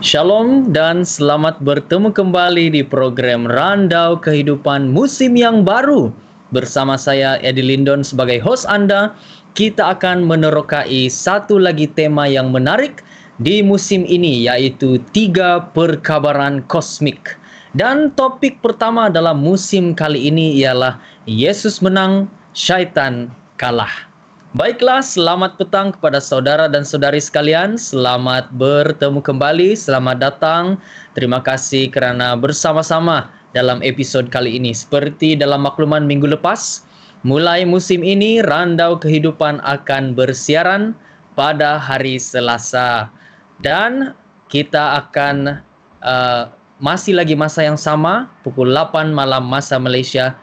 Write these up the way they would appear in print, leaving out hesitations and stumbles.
Shalom dan selamat bertemu kembali di program Randau Kehidupan Musim yang Baru. Bersama saya Edi Lindon sebagai host Anda, kita akan menerokai satu lagi tema yang menarik di musim ini, yaitu 3 perkabaran kosmik. Dan topik pertama dalam musim kali ini ialah Yesus menang, syaitan kalah. Baiklah, selamat petang kepada saudara dan saudari sekalian. Selamat bertemu kembali, selamat datang. Terima kasih kerana bersama-sama dalam episod kali ini. Seperti dalam makluman minggu lepas, mulai musim ini Randau Kehidupan akan bersiaran pada hari Selasa. Dan kita akan masih lagi masa yang sama, pukul 8 malam masa Malaysia,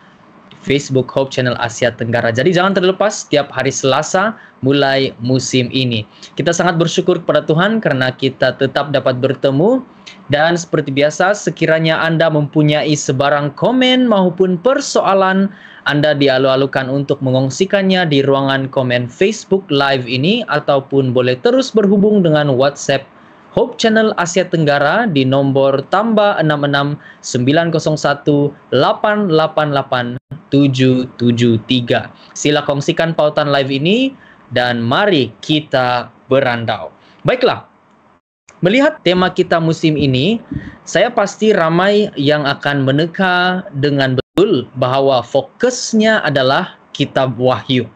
Facebook Hope Channel Asia Tenggara. Jadi jangan terlepas setiap hari Selasa mulai musim ini. Kita sangat bersyukur kepada Tuhan karena kita tetap dapat bertemu. Dan seperti biasa, sekiranya Anda mempunyai sebarang komen maupun persoalan, Anda dialu-alukan untuk mengongsikannya di ruangan komen Facebook Live ini, ataupun boleh terus berhubung dengan WhatsApp Hope Channel Asia Tenggara di nombor tambah 66 901 888 773. Sila kongsikan pautan live ini dan mari kita berandau. Baiklah, melihat tema kita musim ini, saya pasti ramai yang akan meneka dengan betul bahwa fokusnya adalah kitab Wahyu.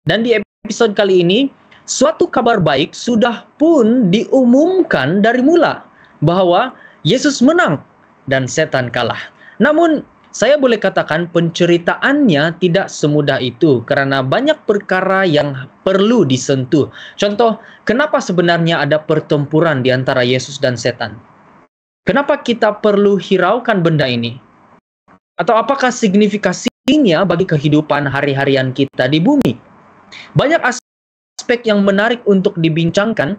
Dan di episode kali ini, suatu kabar baik sudah pun diumumkan dari mula bahwa Yesus menang dan setan kalah. Namun, saya boleh katakan penceritaannya tidak semudah itu karena banyak perkara yang perlu disentuh. Contoh, kenapa sebenarnya ada pertempuran di antara Yesus dan setan? Kenapa kita perlu hiraukan benda ini? Atau apakah signifikasinya bagi kehidupan hari-harian kita di bumi? Banyak aspek yang menarik untuk dibincangkan,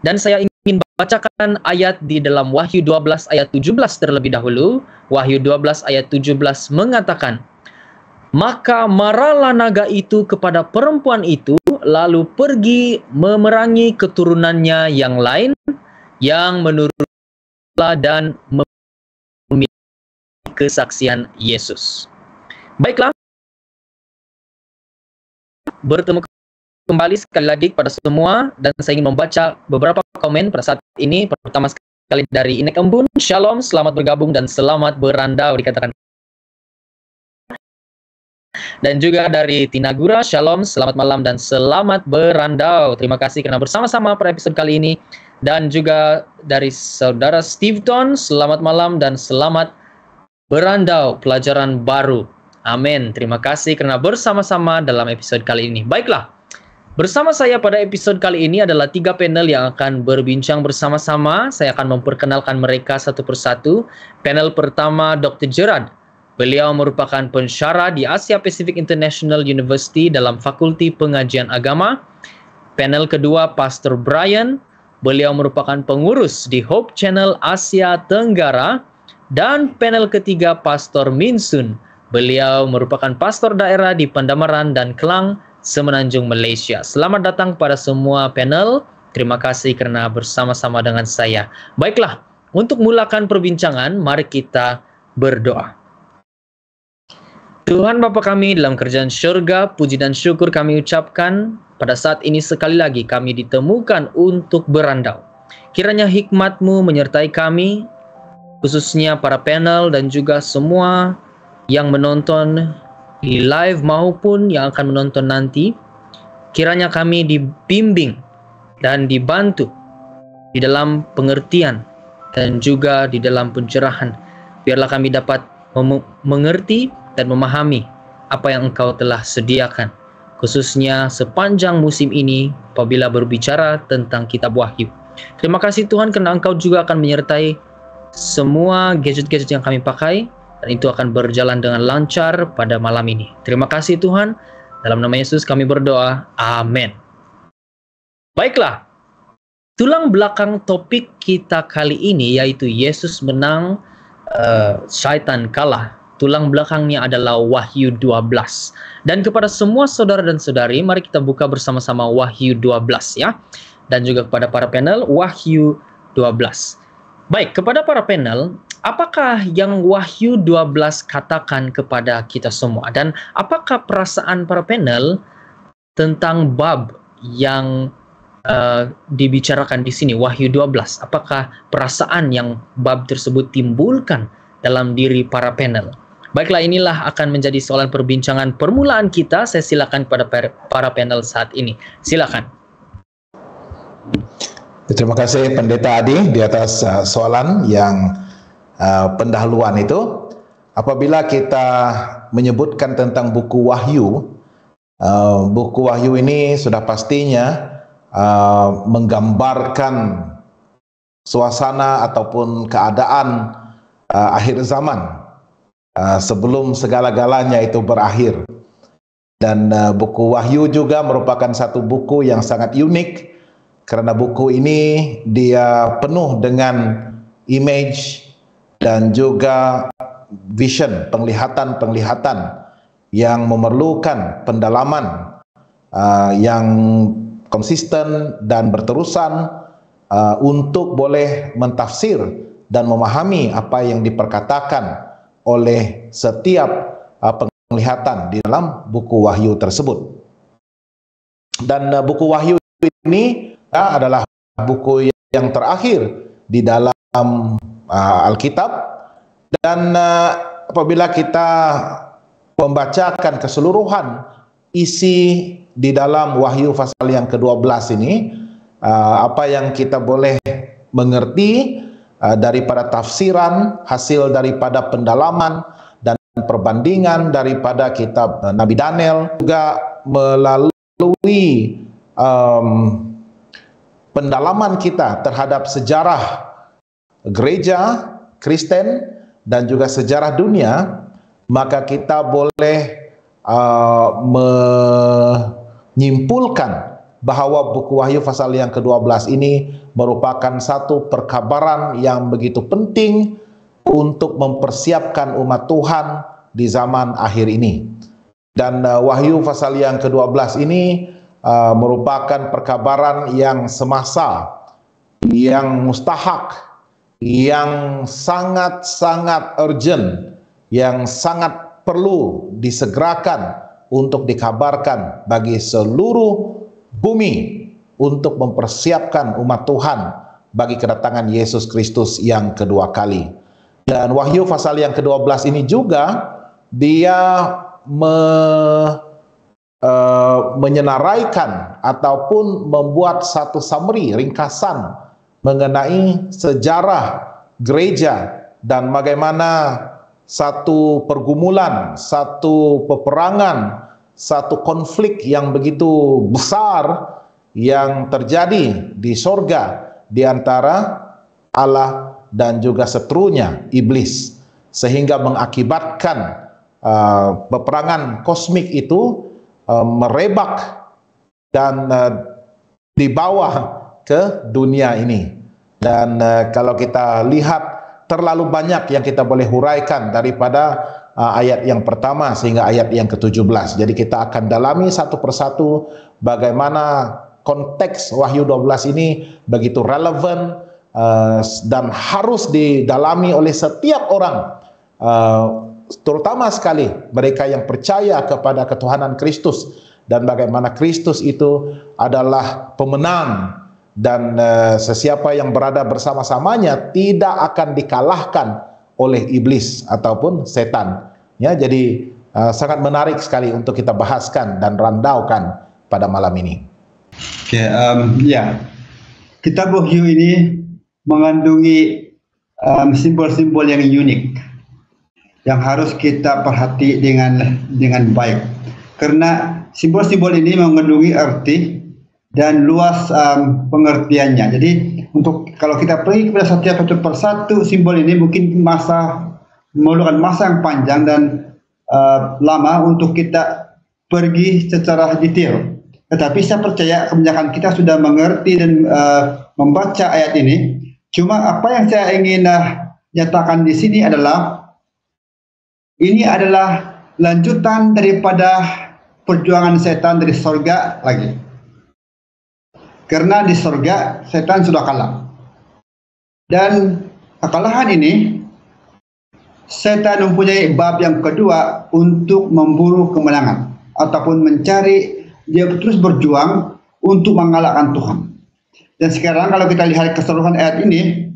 dan saya ingin bacakan ayat di dalam Wahyu 12 ayat 17 terlebih dahulu. Wahyu 12 ayat 17 mengatakan, "Maka marahlah naga itu kepada perempuan itu, lalu pergi memerangi keturunannya yang lain, yang menurutlah dan memiliki kesaksian Yesus." Baiklah, bertemu kembali sekali lagi kepada semua, dan saya ingin membaca beberapa komen pada saat ini. Pertama sekali dari Inek Embun, Shalom, selamat bergabung dan selamat berandau dikatakan. Dan juga dari Tinagura, Shalom, selamat malam dan selamat berandau. Terima kasih karena bersama-sama pada episode kali ini. Dan juga dari saudara Steveton, selamat malam dan selamat berandau pelajaran baru. Amin. Terima kasih karena bersama-sama dalam episode kali ini. Baiklah, bersama saya pada episode kali ini adalah 3 panel yang akan berbincang bersama-sama. Saya akan memperkenalkan mereka satu persatu. Panel pertama, Dr. Gerard. Beliau merupakan pensyarah di Asia Pacific International University dalam Fakulti Pengajian Agama. Panel kedua, Pastor Brian. Beliau merupakan pengurus di Hope Channel Asia Tenggara. Dan panel ketiga, Pastor Min Sun. Beliau merupakan pastor daerah di Pandamaran dan Kelang, Semenanjung Malaysia. Selamat datang kepada semua panel. Terima kasih kerana bersama-sama dengan saya. Baiklah, untuk mulakan perbincangan, mari kita berdoa. Tuhan Bapa kami dalam kerajaan syurga, puji dan syukur kami ucapkan pada saat ini sekali lagi kami ditemukan untuk berandau. Kiranya hikmat-Mu menyertai kami, khususnya para panel dan juga semua yang menonton di live maupun yang akan menonton nanti. Kiranya kami dibimbing dan dibantu di dalam pengertian dan juga di dalam pencerahan. Biarlah kami dapat mengerti dan memahami apa yang Engkau telah sediakan, khususnya sepanjang musim ini apabila berbicara tentang kitab Wahyu. Terima kasih Tuhan kerana Engkau juga akan menyertai semua gadget-gadget yang kami pakai, dan itu akan berjalan dengan lancar pada malam ini. Terima kasih Tuhan. Dalam nama Yesus kami berdoa. Amin. Baiklah, tulang belakang topik kita kali ini yaitu Yesus menang, syaitan kalah. Tulang belakangnya adalah Wahyu 12. Dan kepada semua saudara dan saudari, mari kita buka bersama-sama Wahyu 12 ya. Dan juga kepada para panel, Wahyu 12. Baik, kepada para panel, apakah yang Wahyu 12 katakan kepada kita semua? Dan apakah perasaan para panel tentang bab yang dibicarakan di sini, Wahyu 12? Apakah perasaan yang bab tersebut timbulkan dalam diri para panel? Baiklah, inilah akan menjadi soalan perbincangan permulaan kita. Saya silakan kepada para panel saat ini. Silakan. Terima kasih Pendeta Adi di atas soalan yang pendahuluan itu. Apabila kita menyebutkan tentang buku Wahyu, buku Wahyu ini sudah pastinya menggambarkan suasana ataupun keadaan akhir zaman sebelum segala-galanya itu berakhir. Dan buku Wahyu juga merupakan satu buku yang sangat unik, karena buku ini dia penuh dengan image dan juga vision, penglihatan-penglihatan yang memerlukan pendalaman yang konsisten dan berterusan untuk boleh mentafsir dan memahami apa yang diperkatakan oleh setiap penglihatan di dalam buku Wahyu tersebut. Dan buku Wahyu ini adalah buku yang terakhir di dalam Alkitab, dan apabila kita membacakan keseluruhan isi di dalam Wahyu pasal yang ke-12 ini, apa yang kita boleh mengerti daripada tafsiran, hasil daripada pendalaman dan perbandingan daripada kitab Nabi Daniel, juga melalui pendalaman kita terhadap sejarah gereja Kristen dan juga sejarah dunia, maka kita boleh menyimpulkan bahwa buku Wahyu pasal yang ke-12 ini merupakan satu perkabaran yang begitu penting untuk mempersiapkan umat Tuhan di zaman akhir ini. Dan Wahyu pasal yang ke-12 ini merupakan perkabaran yang semasa, yang mustahak, yang sangat-sangat urgent, yang sangat perlu disegerakan untuk dikabarkan bagi seluruh bumi untuk mempersiapkan umat Tuhan bagi kedatangan Yesus Kristus yang kedua kali. Dan Wahyu pasal yang ke-12 ini juga dia menyenaraikan ataupun membuat satu summary, ringkasan mengenai sejarah gereja dan bagaimana satu pergumulan, satu peperangan, satu konflik yang begitu besar yang terjadi di sorga di antara Allah dan juga seterunya, iblis, sehingga mengakibatkan peperangan kosmik itu merebak dan dibawa ke dunia ini. Dan kalau kita lihat, terlalu banyak yang kita boleh huraikan daripada ayat yang pertama sehingga ayat yang ke-17. Jadi kita akan dalami satu persatu bagaimana konteks Wahyu 12 ini begitu relevan dan harus didalami oleh setiap orang, terutama sekali mereka yang percaya kepada ketuhanan Kristus dan bagaimana Kristus itu adalah pemenang, dan sesiapa yang berada bersama-samanya tidak akan dikalahkan oleh iblis ataupun setan. Ya, jadi sangat menarik sekali untuk kita bahaskan dan randaukan pada malam ini. Oke, ya, kitab Wahyu ini mengandungi simbol-simbol yang unik yang harus kita perhati dengan baik, karena simbol-simbol ini mengandungi arti dan luas pengertiannya. Jadi kalau kita pergi kepada satu persatu simbol ini mungkin memerlukan masa yang panjang dan lama untuk kita pergi secara detail. Tetapi saya percaya kebanyakan kita sudah mengerti dan membaca ayat ini. Cuma apa yang saya ingin nyatakan di sini adalah ini adalah lanjutan daripada perjuangan setan dari sorga lagi. Karena di sorga setan sudah kalah. Dan kekalahan ini, setan mempunyai bab yang kedua untuk memburu kemenangan ataupun mencari, dia terus berjuang untuk mengalahkan Tuhan. Dan sekarang kalau kita lihat keseluruhan ayat ini,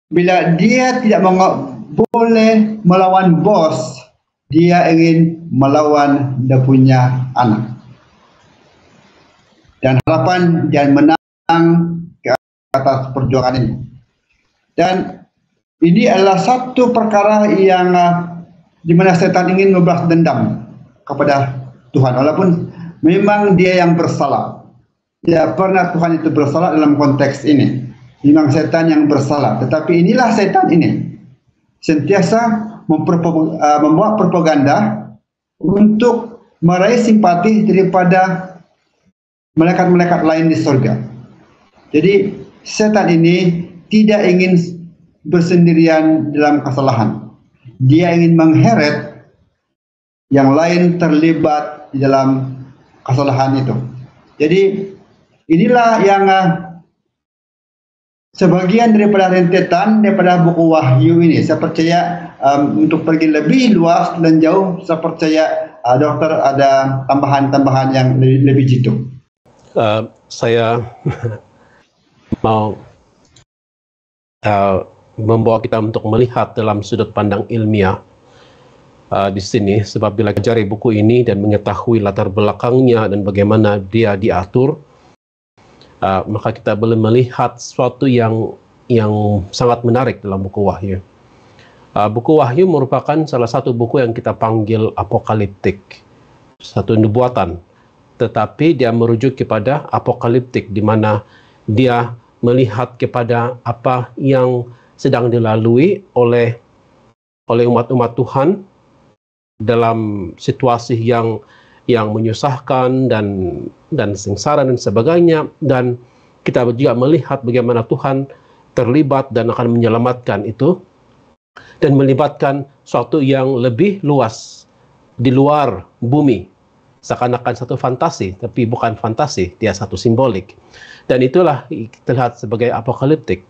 bila dia tidak boleh melawan bos, dia ingin melawan dia punya anak. Dan harapan dia menang ke atas perjuangan ini. Dan ini adalah satu perkara yang di mana setan ingin membalas dendam kepada Tuhan. Walaupun memang dia yang bersalah. Tidak pernah Tuhan itu bersalah dalam konteks ini. Memang setan yang bersalah. Tetapi inilah setan ini. Sentiasa membuat propaganda untuk meraih simpati daripada malaikat-malaikat lain di surga. Jadi setan ini tidak ingin bersendirian dalam kesalahan. Dia ingin mengheret yang lain terlibat di dalam kesalahan itu. Jadi inilah yang sebagian daripada rentetan daripada buku Wahyu ini. Saya percaya untuk pergi lebih luas dan jauh, saya percaya dokter ada tambahan-tambahan yang lebih jitu. Saya mau membawa kita untuk melihat dalam sudut pandang ilmiah di sini, sebab bila pelajari buku ini dan mengetahui latar belakangnya dan bagaimana dia diatur, maka kita boleh melihat sesuatu yang sangat menarik dalam buku Wahyu. Buku Wahyu merupakan salah satu buku yang kita panggil apokaliptik, satu nubuatan, tetapi dia merujuk kepada apokaliptik, di mana dia melihat kepada apa yang sedang dilalui oleh umat-umat Tuhan dalam situasi yang menyusahkan dan sengsara dan sebagainya, dan kita juga melihat bagaimana Tuhan terlibat dan akan menyelamatkan itu, dan melibatkan suatu yang lebih luas di luar bumi, seakan-akan satu fantasi, tapi bukan fantasi, dia satu simbolik. Dan itulah kita lihat sebagai apokaliptik.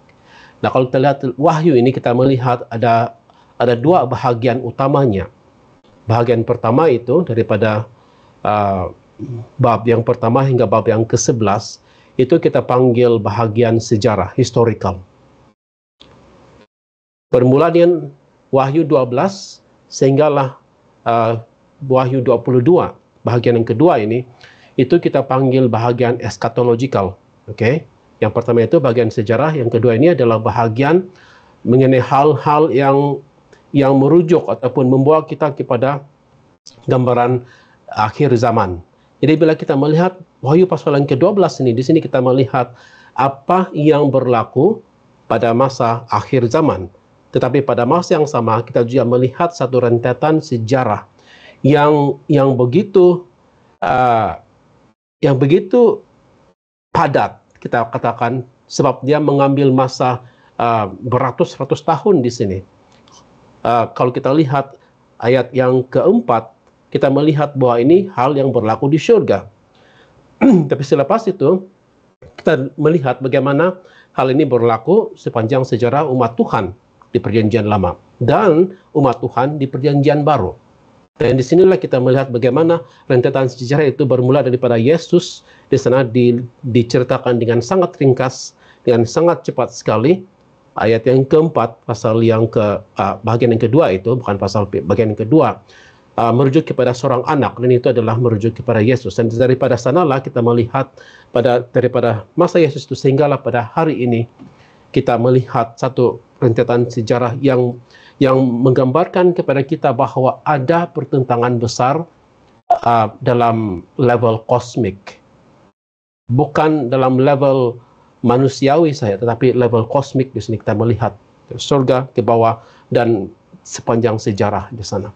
Nah, kalau kita lihat Wahyu ini, kita melihat ada dua bahagian utamanya. Bahagian pertama itu daripada bab yang pertama hingga bab yang ke-11, itu kita panggil bahagian sejarah, historical. Permulaan dengan Wahyu 12 sehinggalah Wahyu 22. Bahagian yang kedua ini, itu kita panggil bahagian eskatological. Oke, yang pertama itu bahagian sejarah, yang kedua ini adalah bahagian mengenai hal-hal yang merujuk ataupun membawa kita kepada gambaran akhir zaman. Jadi bila kita melihat Wahyu pasal yang ke-12 ini, di sini kita melihat apa yang berlaku pada masa akhir zaman. Tetapi pada masa yang sama kita juga melihat satu rentetan sejarah yang begitu padat, kita katakan, sebab dia mengambil masa beratus-ratus tahun di sini. Kalau kita lihat ayat yang keempat, kita melihat bahwa ini hal yang berlaku di surga. Tapi selepas itu, kita melihat bagaimana hal ini berlaku sepanjang sejarah umat Tuhan di Perjanjian Lama dan umat Tuhan di Perjanjian Baru. Dan disinilah kita melihat bagaimana rentetan sejarah itu bermula daripada Yesus di sana diceritakan dengan sangat ringkas, dengan sangat cepat sekali. Ayat yang keempat, pasal yang bagian yang kedua itu, bukan pasal bagian yang kedua, merujuk kepada seorang anak, dan itu adalah merujuk kepada Yesus. Dan daripada sanalah kita melihat daripada masa Yesus itu sehinggalah pada hari ini, kita melihat satu rentetan sejarah yang menggambarkan kepada kita bahwa ada pertentangan besar dalam level kosmik, bukan dalam level manusiawi saja, tetapi level kosmik. Di sini kita melihat dari surga ke bawah dan sepanjang sejarah di sana.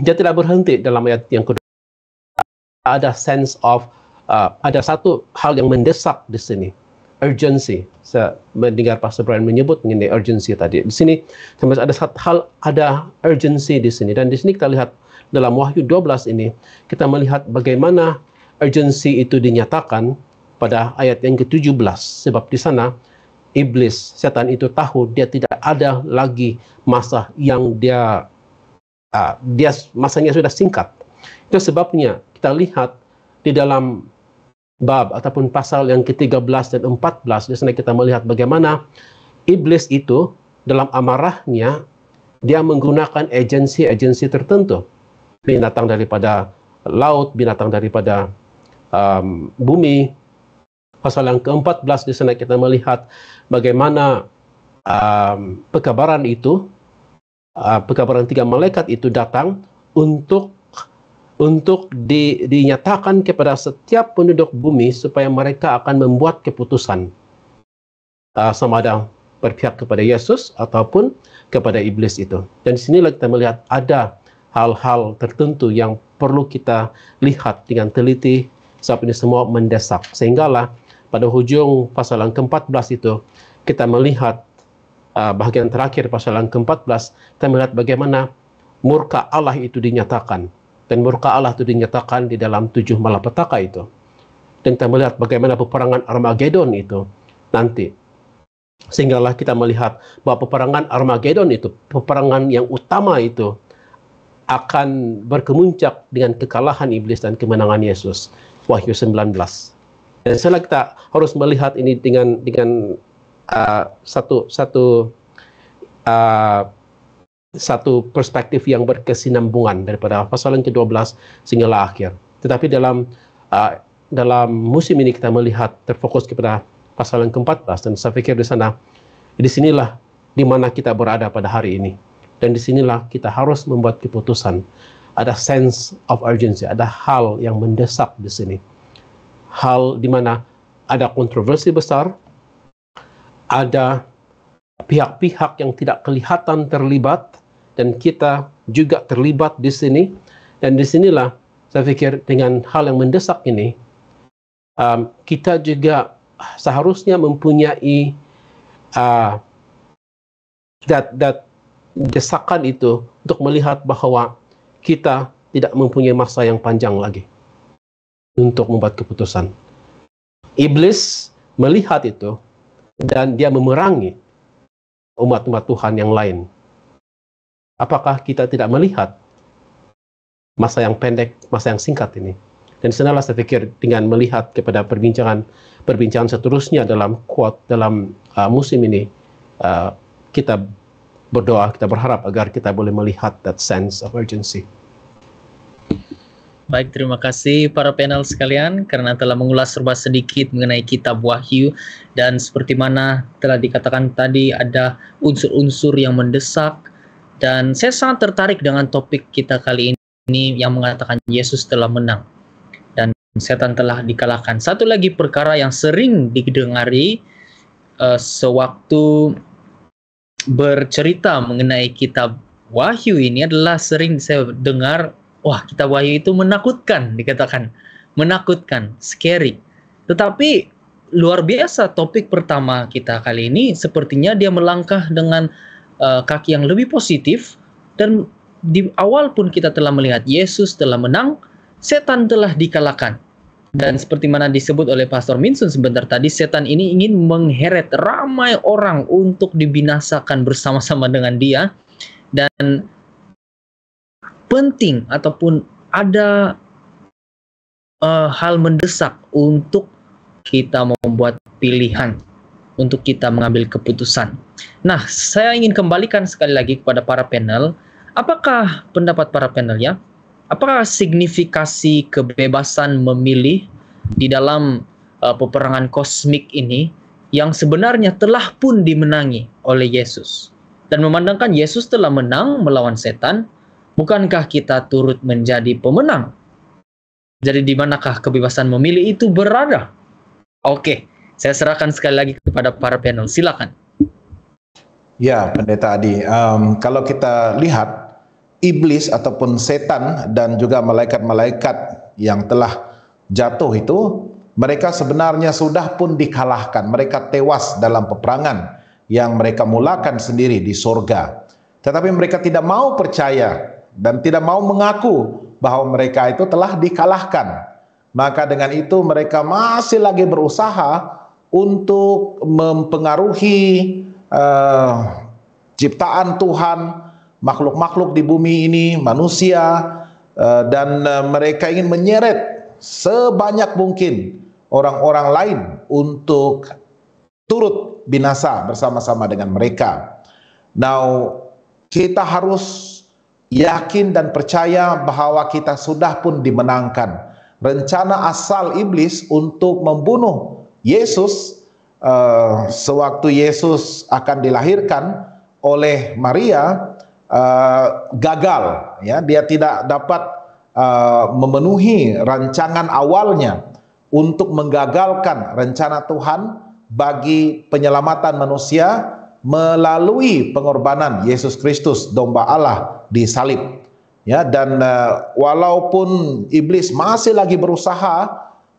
Dia tidak berhenti dalam ayat yang kedua. Ada sense of ada satu hal yang mendesak di sini, urgency. Saya mendengar Pastor Brian menyebut mengenai urgency tadi. Di sini ada satu hal, ada urgency di sini, dan di sini kita lihat dalam Wahyu 12 ini, kita melihat bagaimana urgency itu dinyatakan pada ayat yang ke-17, sebab di sana iblis, setan itu tahu dia tidak ada lagi masa yang dia masanya sudah singkat. Itu sebabnya kita lihat di dalam bab ataupun pasal yang ke-13 dan 14, di sana kita melihat bagaimana iblis itu dalam amarahnya dia menggunakan agensi-agensi tertentu. Binatang daripada laut, binatang daripada bumi. Pasal yang ke-14 di sana kita melihat bagaimana pekabaran itu, pekabaran 3 malaikat itu datang untuk dinyatakan kepada setiap penduduk bumi supaya mereka akan membuat keputusan sama ada berpihak kepada Yesus ataupun kepada iblis itu. Dan di sinilah kita melihat ada hal-hal tertentu yang perlu kita lihat dengan teliti, sebab ini semua mendesak. Sehinggalah pada hujung pasal yang ke-14 itu kita melihat bahagian terakhir pasal yang ke-14, kita melihat bagaimana murka Allah itu dinyatakan. Dan murka Allah itu dinyatakan di dalam 7 malapetaka itu. Dan kita melihat bagaimana peperangan Armageddon itu nanti. Sehinggalah kita melihat bahwa peperangan Armageddon itu, peperangan yang utama itu akan berkemuncak dengan kekalahan iblis dan kemenangan Yesus. Wahyu 19. Dan setelah kita harus melihat ini dengan satu perspektif yang berkesinambungan daripada pasal yang ke-12 sehinggalah akhir. Tetapi dalam musim ini kita melihat terfokus kepada pasal yang ke-14, dan saya pikir di sinilah di mana kita berada pada hari ini. Dan di sinilah kita harus membuat keputusan. Ada sense of urgency, ada hal yang mendesak di sini. Hal di mana ada kontroversi besar, ada pihak-pihak yang tidak kelihatan terlibat, dan kita juga terlibat di sini. Dan di sinilah saya pikir dengan hal yang mendesak ini, kita juga seharusnya mempunyai desakan itu untuk melihat bahwa kita tidak mempunyai masa yang panjang lagi untuk membuat keputusan. Iblis melihat itu dan dia memerangi umat-umat Tuhan yang lain. Apakah kita tidak melihat masa yang pendek, masa yang singkat ini? Dan senalah saya pikir dengan melihat kepada perbincangan seterusnya dalam musim ini, kita berdoa, kita berharap agar kita boleh melihat that sense of urgency. Baik, terima kasih para panel sekalian karena telah mengulas serba sedikit mengenai kitab Wahyu, dan seperti mana telah dikatakan tadi ada unsur-unsur yang mendesak, dan saya sangat tertarik dengan topik kita kali ini yang mengatakan Yesus telah menang dan setan telah dikalahkan. Satu lagi perkara yang sering didengari sewaktu bercerita mengenai kitab Wahyu ini adalah sering saya dengar, wah, kitab Wahyu itu menakutkan, dikatakan menakutkan, scary. Tetapi luar biasa topik pertama kita kali ini, sepertinya dia melangkah dengan kaki yang lebih positif, dan di awal pun kita telah melihat Yesus telah menang, setan telah dikalahkan. Dan seperti mana disebut oleh Pastor Minsun sebentar tadi, setan ini ingin mengheret ramai orang untuk dibinasakan bersama-sama dengan dia. Dan penting ataupun ada hal mendesak untuk kita membuat pilihan, untuk kita mengambil keputusan. Nah, saya ingin kembalikan sekali lagi kepada para panel. Apakah pendapat para panel ya? Apakah signifikasi kebebasan memilih di dalam peperangan kosmik ini yang sebenarnya telah pun dimenangi oleh Yesus? Dan memandangkan Yesus telah menang melawan setan, bukankah kita turut menjadi pemenang? Jadi di manakah kebebasan memilih itu berada? Oke, saya serahkan sekali lagi kepada para panel. Silakan. Ya, Pendeta Adi, kalau kita lihat iblis ataupun setan dan juga malaikat-malaikat yang telah jatuh itu, mereka sebenarnya sudah pun dikalahkan. Mereka tewas dalam peperangan yang mereka mulakan sendiri di sorga. Tetapi mereka tidak mau percaya dan tidak mau mengaku bahwa mereka itu telah dikalahkan. Maka dengan itu mereka masih lagi berusaha untuk mempengaruhi ciptaan Tuhan, makhluk-makhluk di bumi ini, manusia, dan mereka ingin menyeret sebanyak mungkin orang-orang lain untuk turut binasa bersama-sama dengan mereka. Now, kita harus yakin dan percaya bahwa kita sudah pun dimenangkan. Rencana asal iblis untuk membunuh Yesus sewaktu Yesus akan dilahirkan oleh Maria gagal, ya. Dia tidak dapat memenuhi rancangan awalnya untuk menggagalkan rencana Tuhan bagi penyelamatan manusia melalui pengorbanan Yesus Kristus, domba Allah di salib. Ya, dan walaupun iblis masih lagi berusaha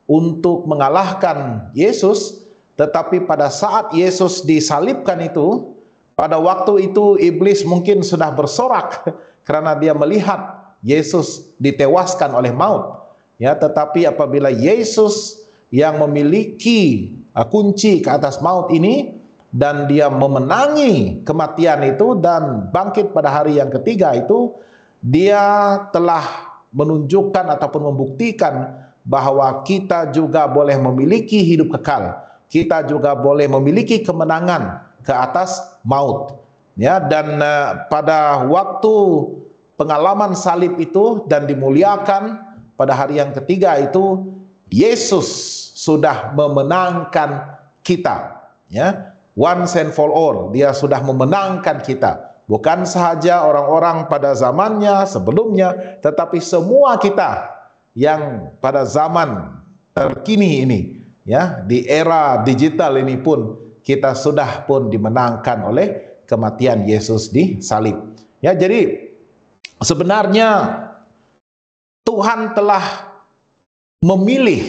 untuk mengalahkan Yesus, tetapi pada saat Yesus disalibkan itu, pada waktu itu iblis mungkin sudah bersorak karena dia melihat Yesus ditewaskan oleh maut. Ya, tetapi apabila Yesus yang memiliki kunci ke atas maut ini, dan dia memenangi kematian itu dan bangkit pada hari yang ketiga itu, dia telah menunjukkan ataupun membuktikan bahwa kita juga boleh memiliki hidup kekal. Kita juga boleh memiliki kemenangan ke atas maut. Ya, dan pada waktu pengalaman salib itu dan dimuliakan pada hari yang ketiga itu, Yesus sudah memenangkan kita. Ya, once and for all, dia sudah memenangkan kita. Bukan sahaja orang-orang pada zamannya sebelumnya, tetapi semua kita yang pada zaman terkini ini, ya, di era digital ini pun kita sudah pun dimenangkan oleh kematian Yesus di salib. Ya, jadi sebenarnya Tuhan telah memilih,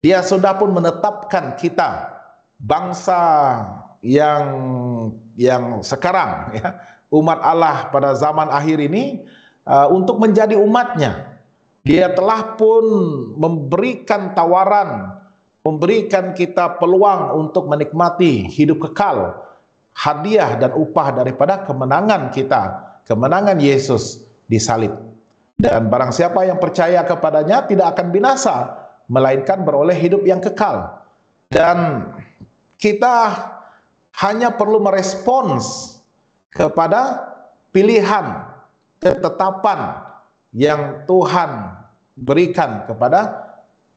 dia sudah pun menetapkan kita bangsa yang sekarang, ya, umat Allah pada zaman akhir ini, untuk menjadi umatnya. Dia telah pun memberikan tawaran, memberikan kita peluang untuk menikmati hidup kekal, hadiah dan upah daripada kemenangan kita, kemenangan Yesus di salib. Dan barang siapa yang percaya kepadanya tidak akan binasa, melainkan beroleh hidup yang kekal. Dan kita hanya perlu merespons kepada pilihan, ketetapan yang Tuhan berikan kepada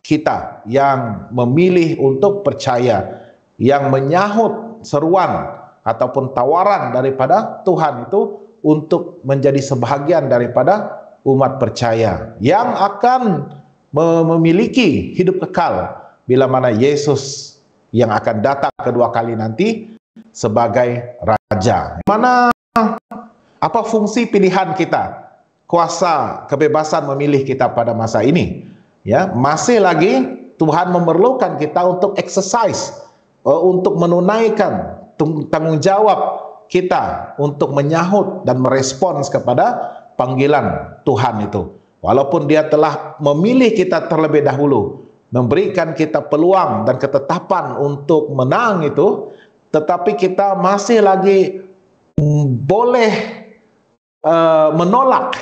kita yang memilih untuk percaya, yang menyahut seruan ataupun tawaran daripada Tuhan itu untuk menjadi sebahagian daripada umat percaya yang akan memiliki hidup kekal bila mana Yesus yang akan datang kedua kali nanti sebagai Raja. Mana apa fungsi pilihan kita? Kuasa kebebasan memilih kita pada masa ini. Ya, masih lagi Tuhan memerlukan kita untuk exercise, untuk menunaikan tanggung jawab kita untuk menyahut dan merespons kepada panggilan Tuhan itu. Walaupun dia telah memilih kita terlebih dahulu, memberikan kita peluang dan ketetapan untuk menang itu, tetapi kita masih lagi boleh menolak.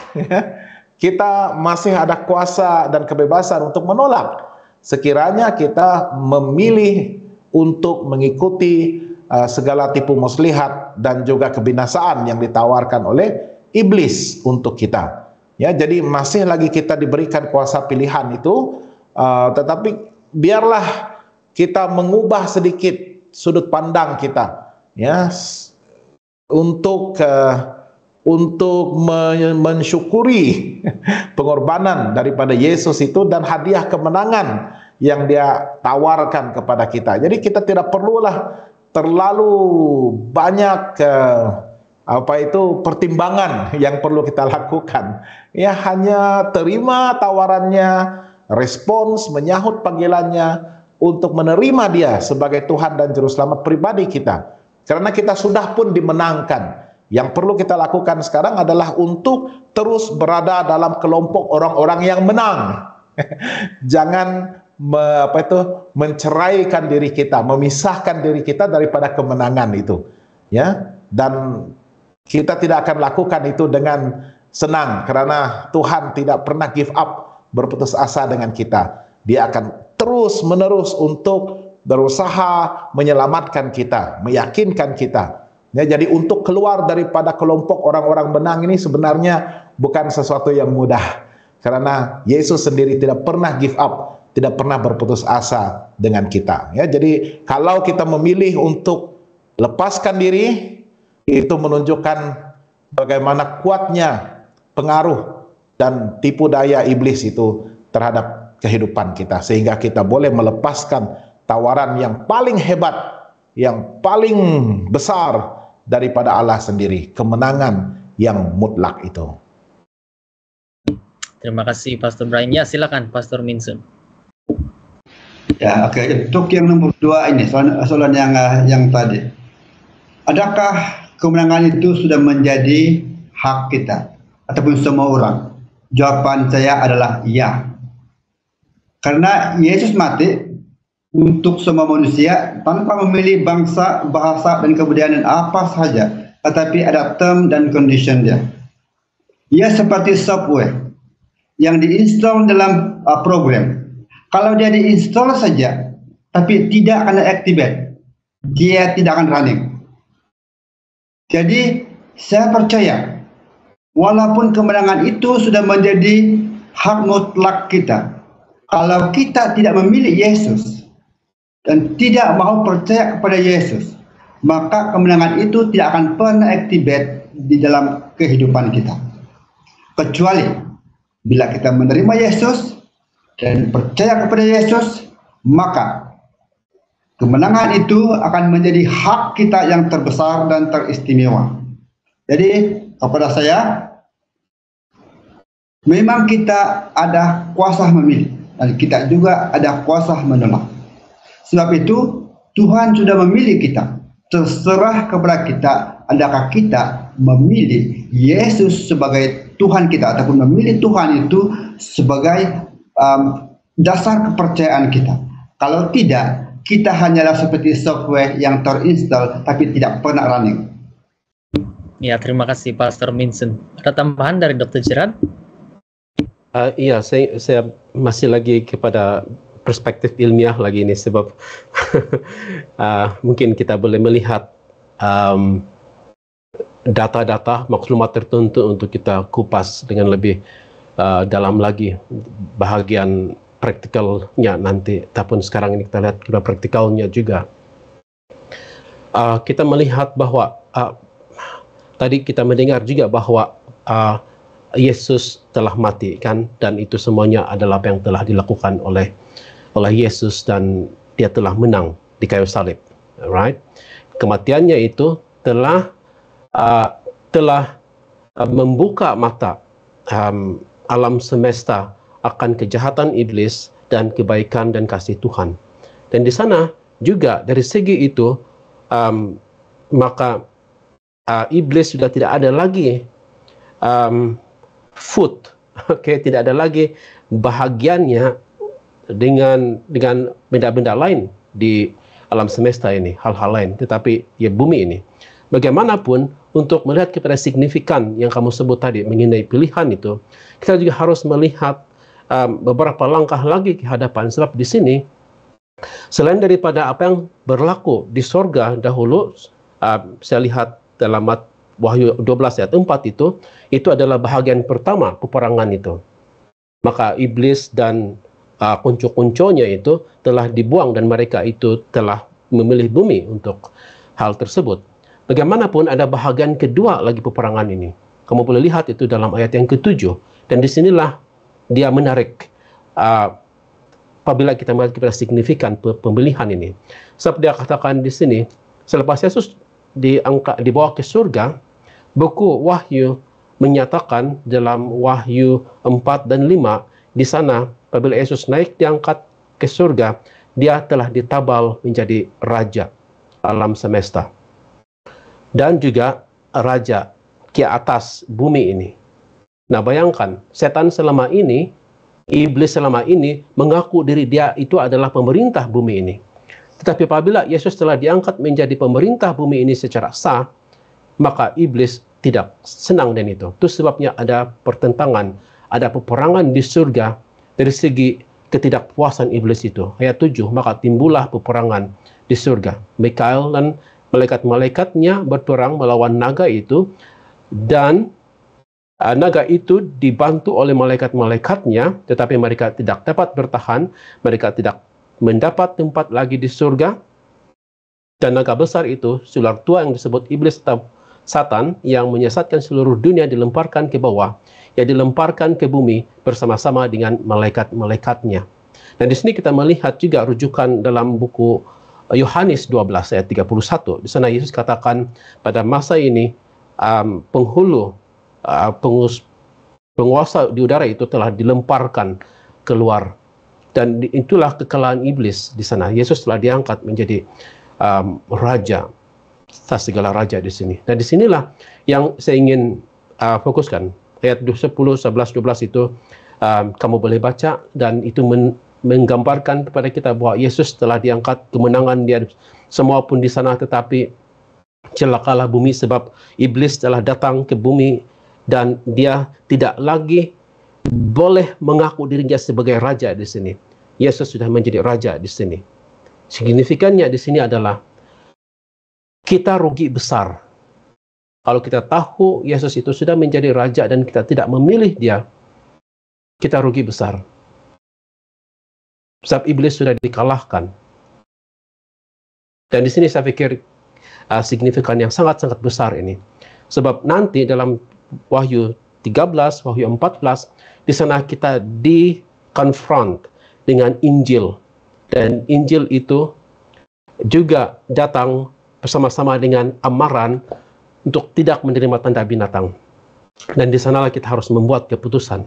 Kita masih ada kuasa dan kebebasan untuk menolak sekiranya kita memilih untuk mengikuti segala tipu muslihat dan juga kebinasaan yang ditawarkan oleh iblis untuk kita. Ya, jadi masih lagi kita diberikan kuasa pilihan itu, tetapi biarlah kita mengubah sedikit sudut pandang kita, ya, untuk mensyukuri pengorbanan daripada Yesus itu dan hadiah kemenangan yang dia tawarkan kepada kita. Jadi kita tidak perlulah terlalu banyak pertimbangan yang perlu kita lakukan. Ya, hanya terima tawarannya, respons, menyahut panggilannya untuk menerima dia sebagai Tuhan dan Juru Selamat pribadi kita. Karena kita sudah pun dimenangkan. Yang perlu kita lakukan sekarang adalah untuk terus berada dalam kelompok orang-orang yang menang. Jangan menceraikan diri kita, memisahkan diri kita daripada kemenangan itu, ya. Dan kita tidak akan lakukan itu dengan senang, karena Tuhan tidak pernah give up, berputus asa dengan kita. Dia akan terus menerus untuk berusaha menyelamatkan kita, meyakinkan kita. Ya, jadi untuk keluar daripada kelompok orang-orang benang ini sebenarnya bukan sesuatu yang mudah, karena Yesus sendiri tidak pernah give up, tidak pernah berputus asa dengan kita. Ya, jadi kalau kita memilih untuk lepaskan diri, itu menunjukkan bagaimana kuatnya pengaruh dan tipu daya iblis itu terhadap kehidupan kita, sehingga kita boleh melepaskan tawaran yang paling hebat, yang paling besar daripada Allah sendiri, kemenangan yang mutlak itu. Terima kasih Pastor Brian. Ya, silakan Pastor Minsun. Ya, oke. Untuk yang nomor 2 ini, soalan yang tadi. Adakah kemenangan itu sudah menjadi hak kita ataupun semua orang? Jawaban saya adalah ya. Karena Yesus mati untuk semua manusia tanpa memilih bangsa, bahasa, dan kebudayaan apa saja, tetapi ada term dan condition dia. Ia seperti software yang diinstal dalam program. Kalau dia diinstal saja, tapi tidak akan activate, dia tidak akan running. Jadi saya percaya, walaupun kemenangan itu sudah menjadi hak mutlak kita, kalau kita tidak memilih Yesus dan tidak mau percaya kepada Yesus, maka kemenangan itu tidak akan pernah activate di dalam kehidupan kita. Kecuali bila kita menerima Yesus dan percaya kepada Yesus, maka kemenangan itu akan menjadi hak kita yang terbesar dan teristimewa. Jadi kepada saya, memang kita ada kuasa memilih dan kita juga ada kuasa menolak. Sebab itu Tuhan sudah memilih kita. Terserah kepada kita, adakah kita memilih Yesus sebagai Tuhan kita ataupun memilih Tuhan itu sebagai dasar kepercayaan kita. Kalau tidak, kita hanyalah seperti software yang terinstal tapi tidak pernah running. Ya, terima kasih Pastor Minsun. Ada tambahan dari Dr. Gerard? Iya, saya masih lagi kepada perspektif ilmiah lagi ini, sebab mungkin kita boleh melihat data-data, maklumat tertentu untuk kita kupas dengan lebih dalam lagi bahagian praktikalnya nanti. Tapi sekarang ini kita lihat juga praktikalnya juga. Kita melihat bahwa tadi kita mendengar juga bahwa Yesus telah mati, kan, dan itu semuanya adalah apa yang telah dilakukan oleh Yesus, dan dia telah menang di kayu salib, right? Kematiannya itu telah membuka mata alam semesta akan kejahatan iblis dan kebaikan dan kasih Tuhan. Dan di sana juga dari segi itu maka iblis sudah tidak ada lagi tidak ada lagi bahagiannya dengan benda-benda lain di alam semesta ini, hal-hal lain, tetapi ya bumi ini. Bagaimanapun, untuk melihat kepada signifikan yang kamu sebut tadi mengenai pilihan itu, kita juga harus melihat beberapa langkah lagi ke hadapan. Sebab di sini, selain daripada apa yang berlaku di sorga dahulu, saya lihat dalam Wahyu 12 ayat 4 itu adalah bahagian pertama peperangan itu. Maka iblis dan kuncu-kuncunya itu telah dibuang dan mereka itu telah memilih bumi untuk hal tersebut. Bagaimanapun ada bahagian kedua lagi peperangan ini. Kamu boleh lihat itu dalam ayat yang ke-7. Dan disinilah dia menarik apabila kita melihat kepada signifikan pemilihan ini. Sebab dia katakan di sini, selepas Yesus dibawa ke surga, buku Wahyu menyatakan dalam Wahyu 4 dan 5, di sana apabila Yesus naik diangkat ke surga, dia telah ditabal menjadi raja alam semesta. Dan juga raja ke atas bumi ini. Nah, bayangkan, setan selama ini iblis selama ini mengaku diri dia itu adalah pemerintah bumi ini. Tetapi apabila Yesus telah diangkat menjadi pemerintah bumi ini secara sah, maka iblis tidak senang dengan itu. Itu sebabnya ada pertentangan, ada peperangan di surga dari segi ketidakpuasan iblis itu. Ayat 7, maka timbullah peperangan di surga. Mikael dan malaikat-malaikatnya berperang melawan naga itu, dan naga itu dibantu oleh malaikat-malaikatnya, tetapi mereka tidak dapat bertahan, mereka tidak mendapat tempat lagi di surga. Dan naga besar itu, ular tua yang disebut iblis atau Satan, yang menyesatkan seluruh dunia, dilemparkan ke bawah, ya dilemparkan ke bumi bersama-sama dengan malaikat-malaikatnya. Dan di sini kita melihat juga rujukan dalam buku Yohanes 12 ayat 31. Di sana Yesus katakan pada masa ini penguasa di udara itu telah dilemparkan keluar, dan itulah kekalahan iblis di sana. Yesus telah diangkat menjadi raja atas segala raja di sini. Dan disinilah yang saya ingin fokuskan. Ayat 10, 11, 12 itu kamu boleh baca, dan itu menggambarkan kepada kita bahwa Yesus telah diangkat, kemenangan dia semua pun di sana, tetapi celakalah bumi sebab iblis telah datang ke bumi dan dia tidak lagi boleh mengaku dirinya sebagai raja di sini. Yesus sudah menjadi raja di sini. Signifikannya di sini adalah kita rugi besar. Kalau kita tahu Yesus itu sudah menjadi raja dan kita tidak memilih dia, kita rugi besar. Sebab iblis sudah dikalahkan. Dan di sini saya pikir signifikan yang sangat-sangat besar ini. Sebab nanti dalam Wahyu 13, Wahyu 14, di sana kita dikonfront dengan Injil. Dan Injil itu juga datang bersama-sama dengan amaran untuk tidak menerima tanda binatang. Dan di sanalah kita harus membuat keputusan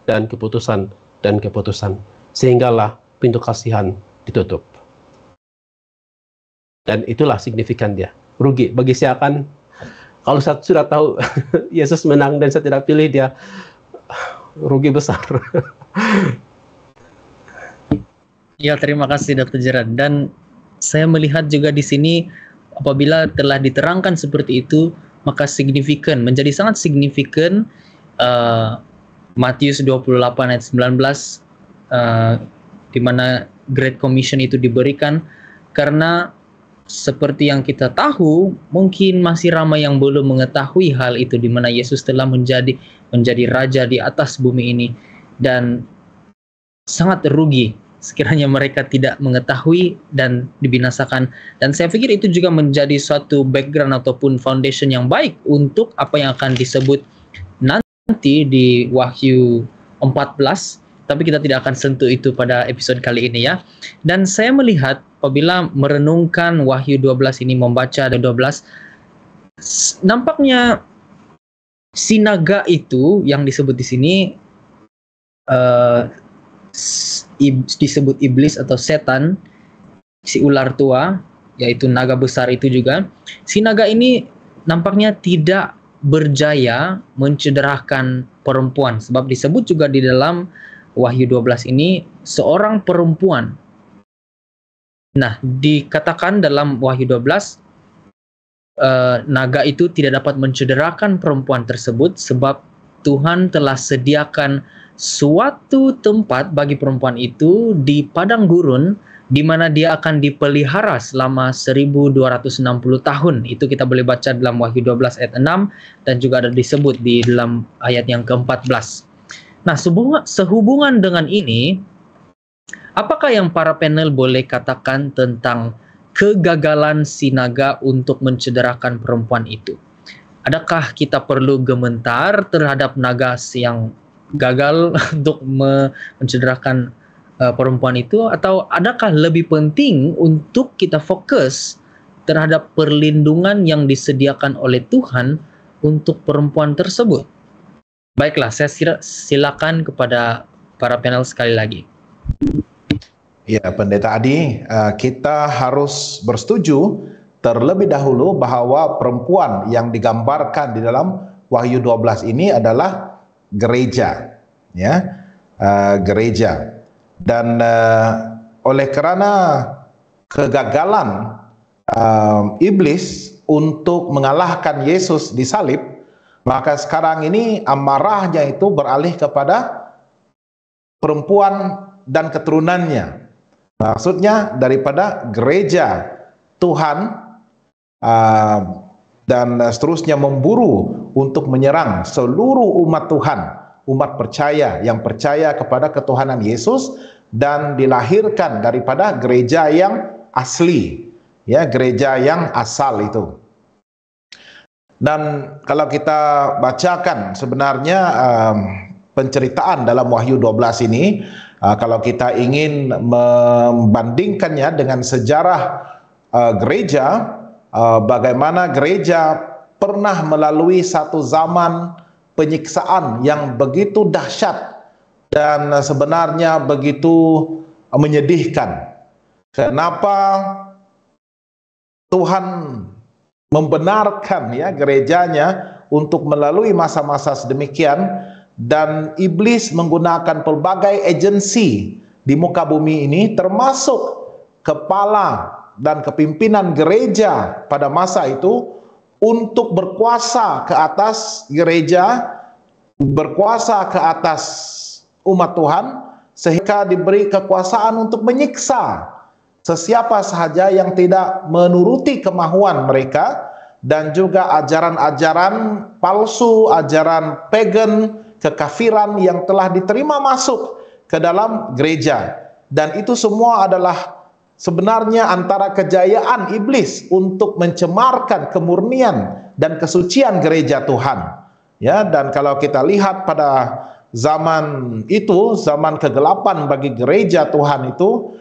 dan keputusan dan keputusan, sehinggalah pintu kasihan ditutup. Dan itulah signifikan dia. Rugi bagi saya akan, kalau saya sudah tahu Yesus menang dan saya tidak pilih dia, rugi besar. Ya, terima kasih Dr. Gerard. Dan saya melihat juga di sini, apabila telah diterangkan seperti itu, maka signifikan, menjadi sangat signifikan Matius 28 ayat 19, di mana Great Commission itu diberikan, karena seperti yang kita tahu, mungkin masih ramai yang belum mengetahui hal itu, di mana Yesus telah menjadi raja di atas bumi ini, dan sangat rugi sekiranya mereka tidak mengetahui dan dibinasakan. Dan saya pikir itu juga menjadi suatu background ataupun foundation yang baik untuk apa yang akan disebut nanti di Wahyu 14, tapi kita tidak akan sentuh itu pada episode kali ini ya. Dan saya melihat apabila merenungkan Wahyu 12 ini, membaca 12, nampaknya si naga itu yang disebut di sini disebut iblis atau setan, si ular tua, yaitu naga besar itu juga. Si naga ini nampaknya tidak berjaya mencederahkan perempuan, sebab disebut juga di dalam Wahyu 12 ini seorang perempuan. Nah, dikatakan dalam Wahyu 12 naga itu tidak dapat mencederahkan perempuan tersebut, sebab Tuhan telah sediakan suatu tempat bagi perempuan itu di padang gurun, di mana dia akan dipelihara selama 1260 tahun. Itu kita boleh baca dalam Wahyu 12 ayat 6, dan juga ada disebut di dalam ayat yang ke-14. Nah, sehubungan dengan ini, apakah yang para panel boleh katakan tentang kegagalan si naga untuk mencederahkan perempuan itu? Adakah kita perlu gementar terhadap naga yang gagal untuk mencederahkan perempuan itu, atau adakah lebih penting untuk kita fokus terhadap perlindungan yang disediakan oleh Tuhan untuk perempuan tersebut? Baiklah, saya silakan kepada para panel sekali lagi. Ya, Pendeta Adi, kita harus bersetuju terlebih dahulu bahwa perempuan yang digambarkan di dalam Wahyu 12 ini adalah gereja, ya. gereja. Dan oleh karena kegagalan iblis untuk mengalahkan Yesus di salib, maka sekarang ini amarahnya itu beralih kepada perempuan dan keturunannya. Maksudnya daripada gereja Tuhan dan seterusnya memburu untuk menyerang seluruh umat Tuhan, umat percaya yang percaya kepada ketuhanan Yesus dan dilahirkan daripada gereja yang asli, ya, gereja yang asal itu. Dan kalau kita bacakan sebenarnya penceritaan dalam Wahyu 12 ini, kalau kita ingin membandingkannya dengan sejarah gereja, bagaimana gereja pernah melalui satu zaman penyiksaan yang begitu dahsyat dan sebenarnya begitu menyedihkan. Kenapa Tuhan membenarkan, ya, gerejanya untuk melalui masa-masa sedemikian, dan iblis menggunakan pelbagai agensi di muka bumi ini, termasuk kepala dan kepimpinan gereja pada masa itu, untuk berkuasa ke atas gereja, berkuasa ke atas umat Tuhan, sehingga diberi kekuasaan untuk menyiksa sesiapa sahaja yang tidak menuruti kemahuan mereka, dan juga ajaran-ajaran palsu, ajaran pagan, kekafiran yang telah diterima masuk ke dalam gereja. Dan itu semua adalah sebenarnya antara kejayaan iblis untuk mencemarkan kemurnian dan kesucian gereja Tuhan. Ya, dan kalau kita lihat pada zaman itu, zaman kegelapan bagi gereja Tuhan itu,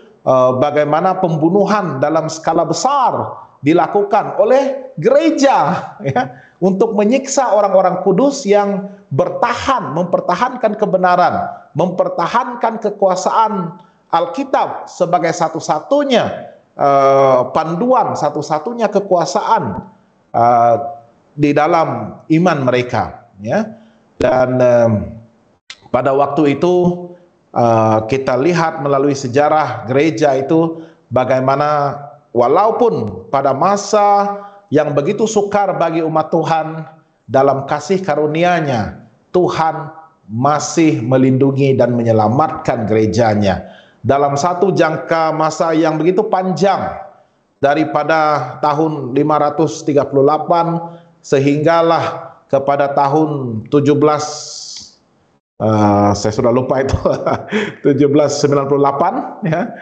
bagaimana pembunuhan dalam skala besar dilakukan oleh gereja, ya, untuk menyiksa orang-orang kudus yang bertahan, mempertahankan kebenaran, mempertahankan kekuasaan Alkitab sebagai satu-satunya panduan, satu-satunya kekuasaan di dalam iman mereka, ya. Dan pada waktu itu kita lihat melalui sejarah gereja itu bagaimana walaupun pada masa yang begitu sukar bagi umat Tuhan, dalam kasih karunia-Nya Tuhan masih melindungi dan menyelamatkan gerejanya dalam satu jangka masa yang begitu panjang, daripada tahun 538 sehinggalah kepada tahun 17 saya sudah lupa itu 1798, ya,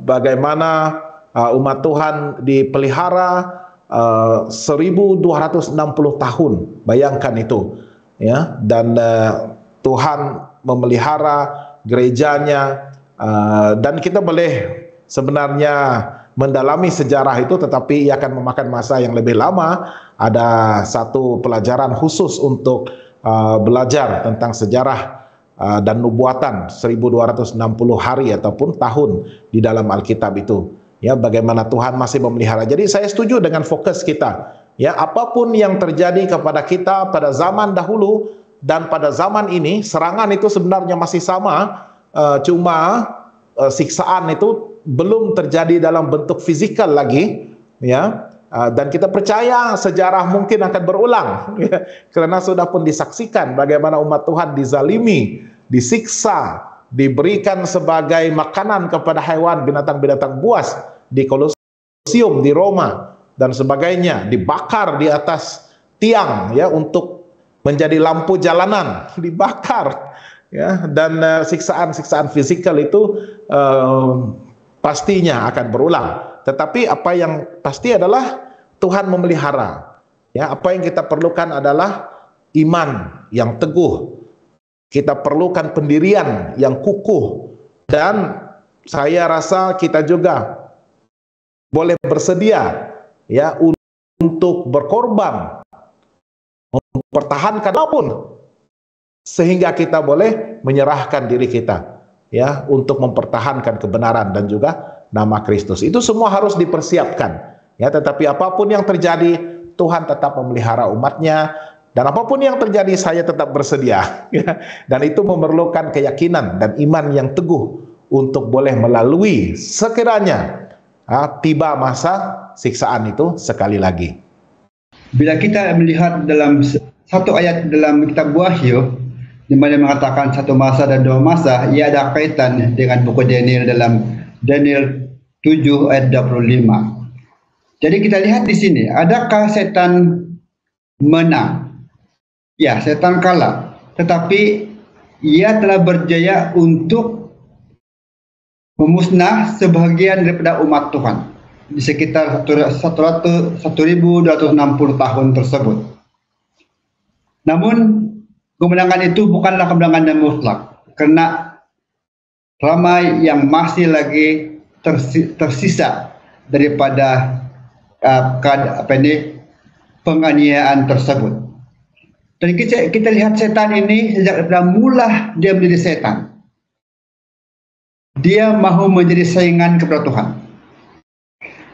bagaimana umat Tuhan dipelihara 1260 tahun, bayangkan itu, ya. Dan Tuhan memelihara gerejanya, dan kita boleh sebenarnya mendalami sejarah itu, tetapi ia akan memakan masa yang lebih lama. Ada satu pelajaran khusus untuk belajar tentang sejarah dan nubuatan 1260 hari ataupun tahun di dalam Alkitab itu, ya, bagaimana Tuhan masih memelihara. Jadi saya setuju dengan fokus kita, ya, apapun yang terjadi kepada kita pada zaman dahulu dan pada zaman ini, serangan itu sebenarnya masih sama, cuma siksaan itu belum terjadi dalam bentuk fisikal lagi, ya. Dan kita percaya sejarah mungkin akan berulang, ya, karena sudah pun disaksikan bagaimana umat Tuhan dizalimi, disiksa, diberikan sebagai makanan kepada hewan, binatang-binatang buas di Kolosium di Roma dan sebagainya, dibakar di atas tiang, ya, untuk menjadi lampu jalanan, dibakar, ya. Dan siksaan-siksaan fisikal itu pastinya akan berulang. Tetapi apa yang pasti adalah Tuhan memelihara. Ya, apa yang kita perlukan adalah iman yang teguh. Kita perlukan pendirian yang kukuh, dan saya rasa kita juga boleh bersedia, ya, untuk berkorban, mempertahankan apapun, sehingga kita boleh menyerahkan diri kita, ya, untuk mempertahankan kebenaran dan juga nama Kristus. Itu semua harus dipersiapkan, ya. Tetapi apapun yang terjadi, Tuhan tetap memelihara umatnya, Dan apapun yang terjadi saya tetap bersedia. Ya. Dan itu memerlukan keyakinan dan iman yang teguh untuk boleh melalui sekiranya tiba masa siksaan itu sekali lagi. Bila kita melihat dalam satu ayat dalam kitab Wahyu, di mana mengatakan satu masa dan dua masa, ia ada kaitan dengan buku Daniel dalam Daniel 7 ayat 25. Jadi kita lihat di sini, adakah setan menang? Ya, setan kalah, tetapi ia telah berjaya untuk memusnah sebahagian daripada umat Tuhan di sekitar 1260 tahun tersebut. Namun kemenangan itu bukanlah kemenangan yang mutlak, karena ramai yang masih lagi tersisa daripada penganiayaan tersebut. Dan kita lihat setan ini sejak dari mula dia menjadi setan. Dia mahu menjadi saingan kepada Tuhan.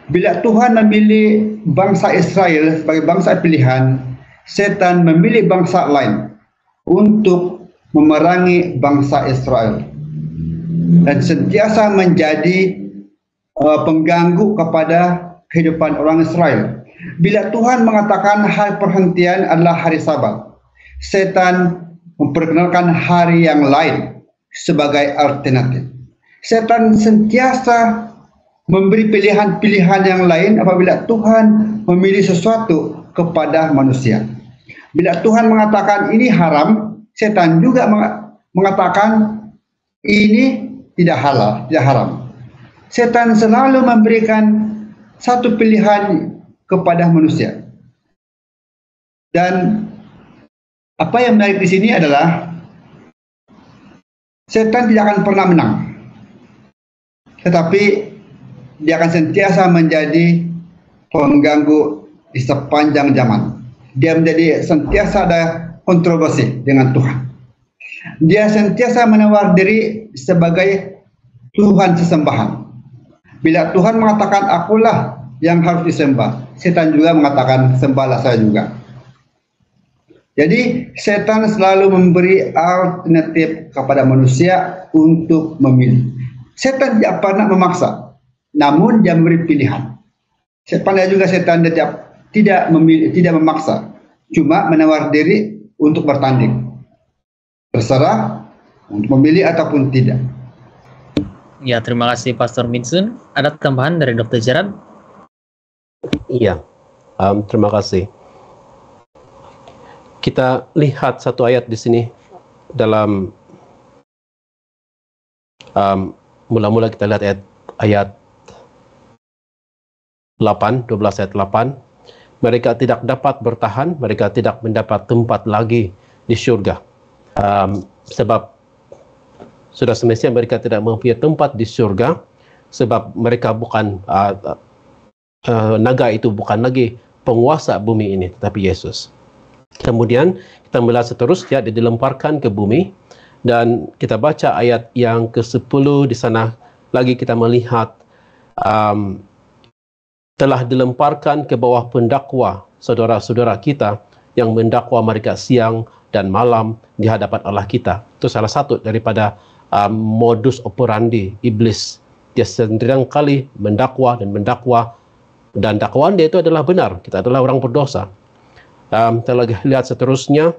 Bila Tuhan memilih bangsa Israel sebagai bangsa pilihan, setan memilih bangsa lain untuk memerangi bangsa Israel dan sentiasa menjadi pengganggu kepada kehidupan orang Israel. Bila Tuhan mengatakan hari perhentian adalah hari Sabat, setan memperkenalkan hari yang lain sebagai alternatif. Setan sentiasa memberi pilihan-pilihan yang lain apabila Tuhan memilih sesuatu kepada manusia. Bila Tuhan mengatakan ini haram, setan juga mengatakan ini tidak halal, tidak haram. Setan selalu memberikan satu pilihan kepada manusia. Dan apa yang menarik di sini adalah setan tidak akan pernah menang, tetapi dia akan sentiasa menjadi pengganggu di sepanjang zaman. Dia menjadi sentiasa ada kontroversi dengan Tuhan. Dia sentiasa menawar diri sebagai Tuhan sesembahan. Bila Tuhan mengatakan akulah yang harus disembah, setan juga mengatakan sembahlah saya juga. Jadi setan selalu memberi alternatif kepada manusia untuk memilih. Setan tidak pernah memaksa, namun dia memberi pilihan. Pandai juga setan tidak memilih, tidak memaksa, cuma menawar diri untuk bertanding. Terserah untuk memilih ataupun tidak. Ya, terima kasih Pastor Minsun. Ada tambahan dari Dr. Gerard? Iya, terima kasih. Kita lihat satu ayat di sini dalam mula-mula kita lihat ayat 8, 12 ayat 8. Mereka tidak dapat bertahan, mereka tidak mendapat tempat lagi di syurga. Sebab sudah semestinya mereka tidak mempunyai tempat di syurga, sebab mereka bukan naga itu bukan lagi penguasa bumi ini, tetapi Yesus. Kemudian kita melihat seterusnya dia dilemparkan ke bumi, dan kita baca ayat yang ke-10 di sana lagi kita melihat telah dilemparkan ke bawah pendakwa saudara-saudara kita yang mendakwa mereka siang dan malam di hadapan Allah kita. Itu salah satu daripada modus operandi iblis. Dia sendirian kali mendakwa, dan dakwaan dia itu adalah benar. Kita adalah orang berdosa. Kita lagi lihat seterusnya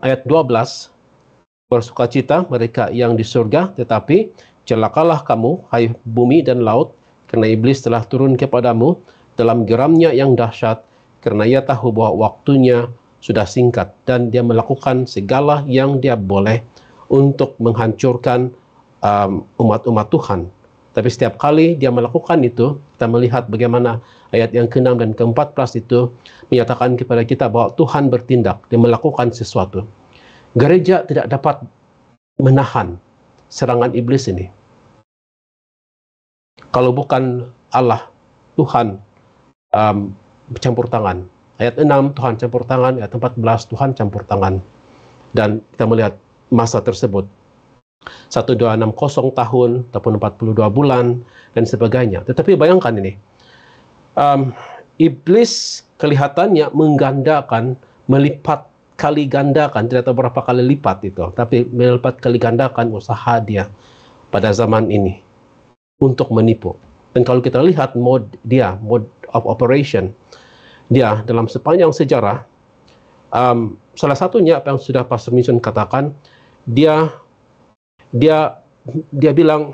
ayat 12. Bersukacita mereka yang di surga, tetapi celakalah kamu, hai bumi dan laut, karena iblis telah turun kepadamu dalam geramnya yang dahsyat, karena ia tahu bahwa waktunya sudah singkat, dan dia melakukan segala yang dia boleh untuk menghancurkan umat-umat Tuhan. Tapi setiap kali dia melakukan itu, kita melihat bagaimana ayat yang ke-6 dan ke-14 itu menyatakan kepada kita bahwa Tuhan bertindak, dia melakukan sesuatu. Gereja tidak dapat menahan serangan iblis ini. Kalau bukan Allah, Tuhan campur tangan. Ayat 6 Tuhan campur tangan, ayat 14 Tuhan campur tangan. Dan kita melihat masa tersebut 1260 tahun ataupun 42 bulan dan sebagainya. Tetapi bayangkan ini, iblis kelihatannya menggandakan, melipat kali gandakan, tidak tahu berapa kali lipat itu, tapi melipat kali gandakan usaha dia pada zaman ini untuk menipu. Dan kalau kita lihat mode of operation dia dalam sepanjang sejarah, salah satunya apa yang sudah Pastor Mason katakan, dia bilang,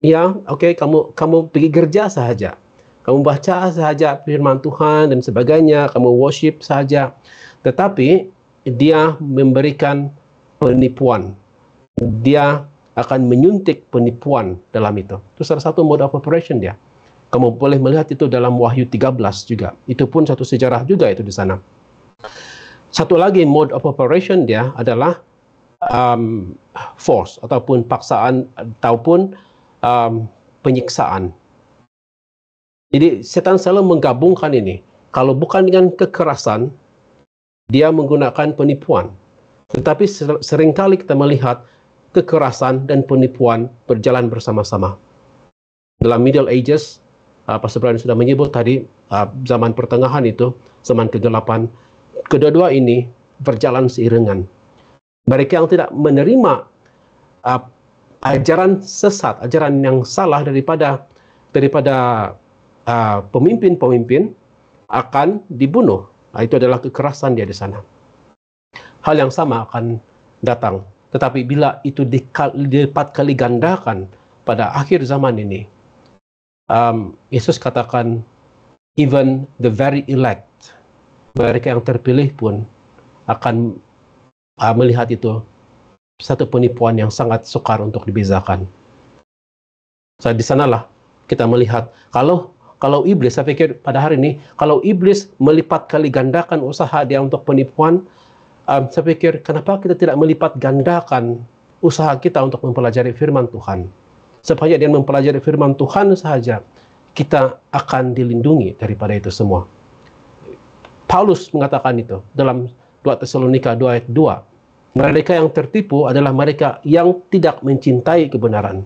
ya oke, kamu pergi gereja saja, kamu baca saja firman Tuhan dan sebagainya, kamu worship saja, tetapi dia memberikan penipuan, dia akan menyuntik penipuan dalam itu. Itu salah satu mode of operation dia. Kamu boleh melihat itu dalam Wahyu 13 juga. Itu pun satu sejarah juga itu di sana. Satu lagi mode of operation dia adalah force ataupun paksaan ataupun penyiksaan. Jadi setan selalu menggabungkan ini. Kalau bukan dengan kekerasan, dia menggunakan penipuan. Tetapi seringkali kita melihat kekerasan dan penipuan berjalan bersama-sama. Dalam Middle Ages, Pastor Brian sudah menyebut tadi, zaman pertengahan itu, zaman kegelapan, kedua-dua ini berjalan seiringan. Mereka yang tidak menerima ajaran sesat, ajaran yang salah daripada pemimpin-pemimpin akan dibunuh. Itu adalah kekerasan dia di sana. Hal yang sama akan datang. Tetapi bila itu dilipat kali gandakan pada akhir zaman ini, Yesus katakan, even the very elect, mereka yang terpilih pun akan melihat itu satu penipuan yang sangat sukar untuk dibezakan. So, di sanalah kita melihat, kalau iblis, saya pikir pada hari ini, kalau iblis melipat kali gandakan usaha dia untuk penipuan, saya pikir kenapa kita tidak melipat gandakan usaha kita untuk mempelajari firman Tuhan. Supaya dia mempelajari firman Tuhan saja, kita akan dilindungi daripada itu semua. Paulus mengatakan itu dalam 2 Tesalonika 2 ayat 2. Mereka yang tertipu adalah mereka yang tidak mencintai kebenaran.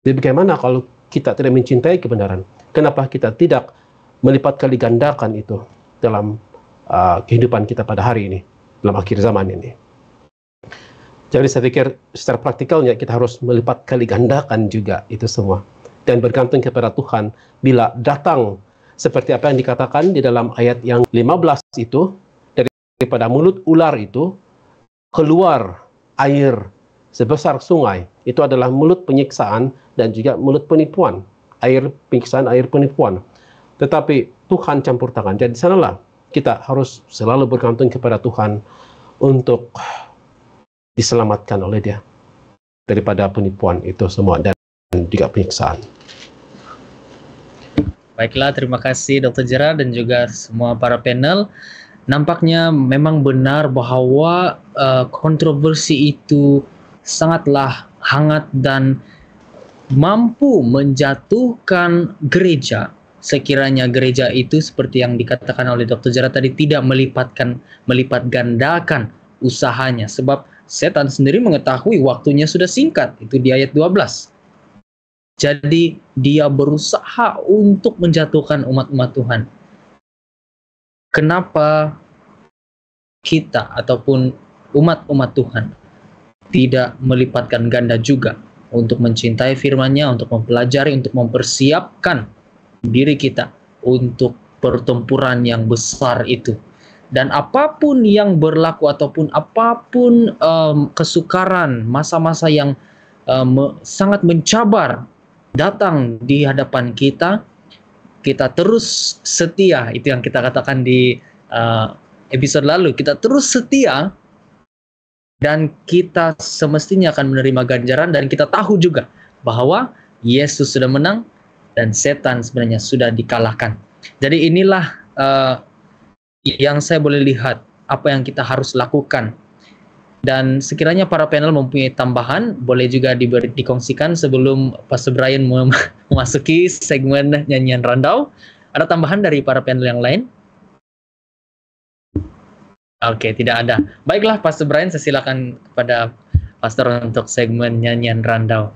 Jadi bagaimana kalau kita tidak mencintai kebenaran? Kenapa kita tidak melipat kali gandakan itu dalam kehidupan kita pada hari ini, dalam akhir zaman ini? Jadi saya pikir secara praktikalnya kita harus melipat kali gandakan juga itu semua. Dan bergantung kepada Tuhan bila datang seperti apa yang dikatakan di dalam ayat yang 15 itu, daripada mulut ular itu keluar air sebesar sungai. Itu adalah mulut penyiksaan dan juga mulut penipuan. Air penyiksaan, air penipuan. Tetapi Tuhan campur tangan. Jadi sanalah kita harus selalu bergantung kepada Tuhan untuk diselamatkan oleh Dia daripada penipuan itu semua dan juga penyiksaan. Baiklah, terima kasih Dr. Gerard dan juga semua para panel. Nampaknya memang benar bahwa kontroversi itu sangatlah hangat dan mampu menjatuhkan gereja. Sekiranya gereja itu seperti yang dikatakan oleh Dr. Gerard tadi tidak melipat gandakan usahanya, sebab setan sendiri mengetahui waktunya sudah singkat, itu di ayat 12. Jadi dia berusaha untuk menjatuhkan umat-umat Tuhan. Kenapa kita ataupun umat-umat Tuhan tidak melipatkan ganda juga untuk mencintai firman-Nya, untuk mempelajari, untuk mempersiapkan diri kita untuk pertempuran yang besar itu. Dan apapun yang berlaku ataupun apapun kesukaran, masa-masa yang sangat mencabar datang di hadapan kita, kita terus setia. Itu yang kita katakan di episode lalu, kita terus setia dan kita semestinya akan menerima ganjaran. Dan kita tahu juga bahwa Yesus sudah menang dan setan sebenarnya sudah dikalahkan. Jadi inilah yang saya boleh lihat apa yang kita harus lakukan. Dan sekiranya para panel mempunyai tambahan, boleh juga dikongsikan sebelum Pastor Brian memasuki segmen nyanyian randau. Ada tambahan dari para panel yang lain? Oke, tidak ada. Baiklah, Pastor Brian, saya silakan kepada Pastor untuk segmen nyanyian randau.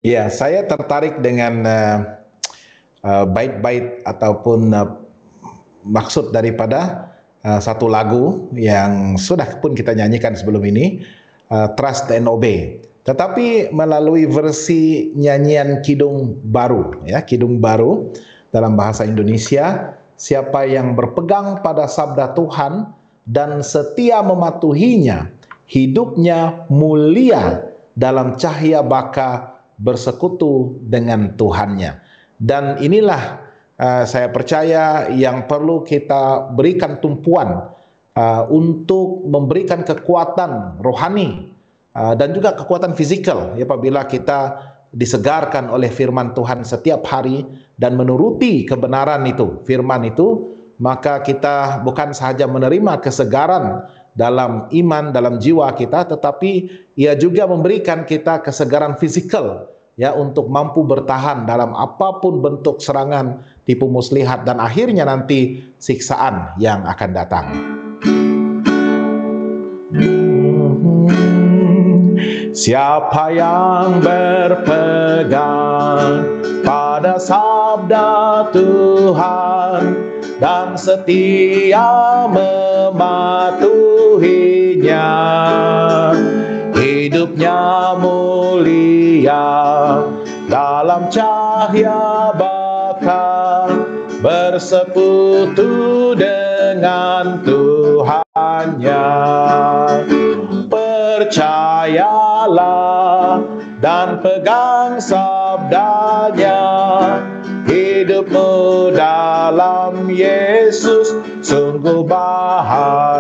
Ya, saya tertarik dengan bait-bait ataupun maksud daripada satu lagu yang sudah pun kita nyanyikan sebelum ini, Trust and Obey. Tetapi melalui versi nyanyian kidung baru, ya, kidung baru dalam bahasa Indonesia, siapa yang berpegang pada sabda Tuhan dan setia mematuhinya, hidupnya mulia dalam cahaya baka bersekutu dengan Tuhannya. Dan inilah saya percaya yang perlu kita berikan tumpuan untuk memberikan kekuatan rohani dan juga kekuatan fisikal, ya, apabila kita disegarkan oleh firman Tuhan setiap hari dan menuruti kebenaran itu, firman itu, maka kita bukan sahaja menerima kesegaran dalam iman, dalam jiwa kita, tetapi ia juga memberikan kita kesegaran fisikal, ya, untuk mampu bertahan dalam apapun bentuk serangan, tipu muslihat, dan akhirnya nanti siksaan yang akan datang. Siapa yang berpegang pada sabda Tuhan dan setia mematuhinya, hidupnya mulia dalam cahaya baka bersekutu dengan Tuhannya. Percayalah dan pegang sabdanya, hidupmu dalam Yesus sungguh bahagia.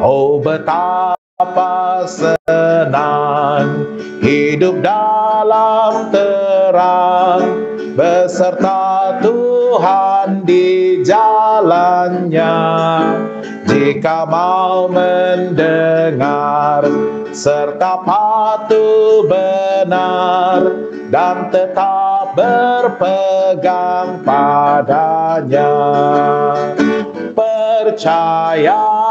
Oh, betapa senang hidup dalam terang beserta Tuhan di jalannya. Jika mau mendengar serta patuh benar dan tetap berpegang padanya, percayalah,